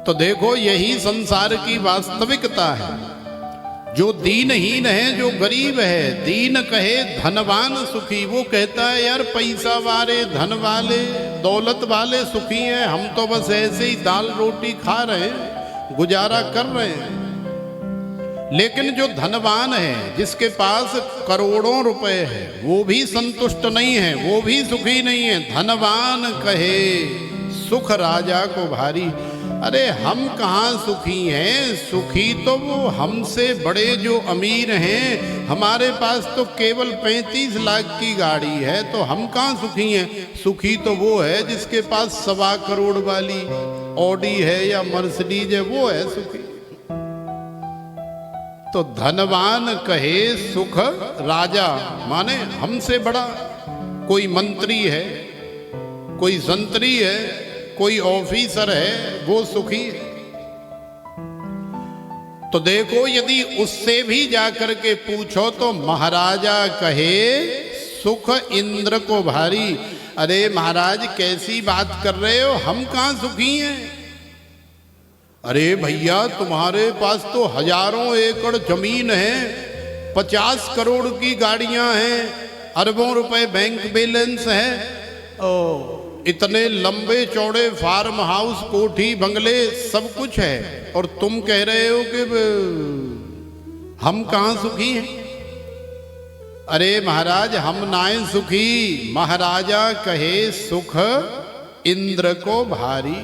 तो देखो यही संसार की वास्तविकता है। जो दीनहीन है, जो गरीब है, दीन कहे धनवान सुखी। वो कहता है यार पैसा वाले, धन वाले, दौलत वाले सुखी हैं, हम तो बस ऐसे ही दाल रोटी खा रहे हैं, गुजारा कर रहे हैं। लेकिन जो धनवान है, जिसके पास करोड़ों रुपए है, वो भी संतुष्ट नहीं है, वो भी सुखी नहीं है। धनवान कहे सुख राजा को भारी। अरे हम कहाँ सुखी हैं? सुखी तो वो हमसे बड़े जो अमीर हैं। हमारे पास तो केवल 35 लाख की गाड़ी है, तो हम कहाँ सुखी हैं? सुखी तो वो है जिसके पास 1.25 करोड़ वाली ऑडी है या मर्सिडीज है, वो है सुखी। तो धनवान कहे सुख राजा, माने हमसे बड़ा कोई मंत्री है, कोई संतरी है, कोई ऑफिसर है, वो सुखी है। तो देखो यदि उससे भी जाकर के पूछो तो महाराजा कहे सुख इंद्र को भारी। अरे महाराज कैसी बात कर रहे हो, हम कहाँ सुखी हैं? अरे भैया तुम्हारे पास तो हजारों एकड़ जमीन है, 50 करोड़ की गाड़ियां हैं, अरबों रुपए बैंक बैलेंस है, इतने लंबे चौड़े फार्म हाउस, कोठी, बंगले, सब कुछ है, और तुम कह रहे हो कि हम कहाँ सुखी हैं? अरे महाराज हम नाए सुखी। महाराजा कहे सुख इंद्र को भारी।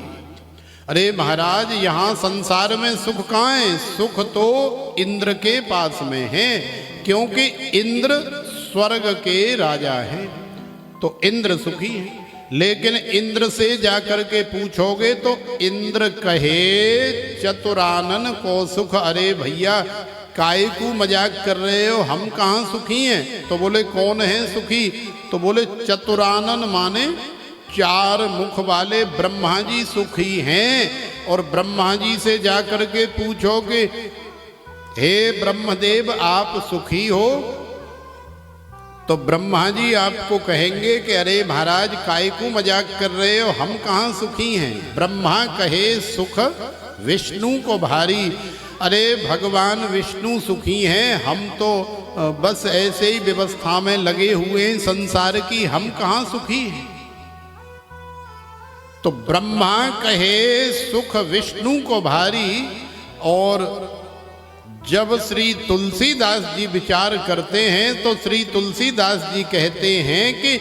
अरे महाराज यहाँ संसार में सुख कहाँ है? सुख तो इंद्र के पास में है, क्योंकि इंद्र स्वर्ग के राजा हैं, तो इंद्र सुखी है। लेकिन इंद्र से जाकर के पूछोगे तो इंद्र कहे चतुरानन को सुख। अरे भैया काय को मजाक कर रहे हो, हम कहाँ सुखी हैं? तो बोले कौन है सुखी? तो बोले चतुरानन माने 4 मुख वाले ब्रह्मा जी सुखी हैं। और ब्रह्मा जी से जाकर के पूछोगे हे ब्रह्मदेव आप सुखी हो, तो ब्रह्मा जी आपको कहेंगे कि अरे महाराज काय को मजाक कर रहे हो, हम कहाँ सुखी हैं? ब्रह्मा कहे सुख विष्णु को भारी। अरे भगवान विष्णु सुखी हैं, हम तो बस ऐसे ही व्यवस्था में लगे हुए हैं संसार की, हम कहाँ सुखी हैं? तो ब्रह्मा कहे सुख विष्णु को भारी। और जब श्री तुलसीदास जी विचार करते हैं तो श्री तुलसीदास जी कहते हैं कि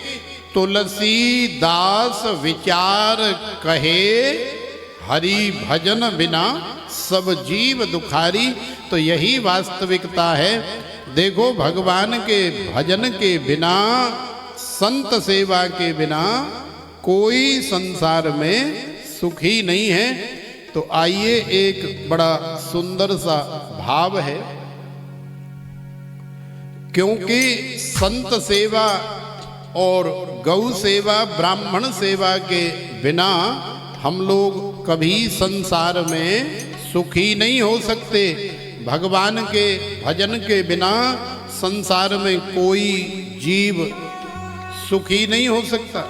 तुलसीदास विचार कहे हरि भजन बिना सब जीव दुखारी। तो यही वास्तविकता है। देखो भगवान के भजन के बिना, संत सेवा के बिना कोई संसार में सुखी नहीं है। तो आइए एक बड़ा सुंदर सा भाव है, क्योंकि संत सेवा और गौ सेवा, ब्राह्मण सेवा के बिना हम लोग कभी संसार में सुखी नहीं हो सकते। भगवान के भजन के बिना संसार में कोई जीव सुखी नहीं हो सकता।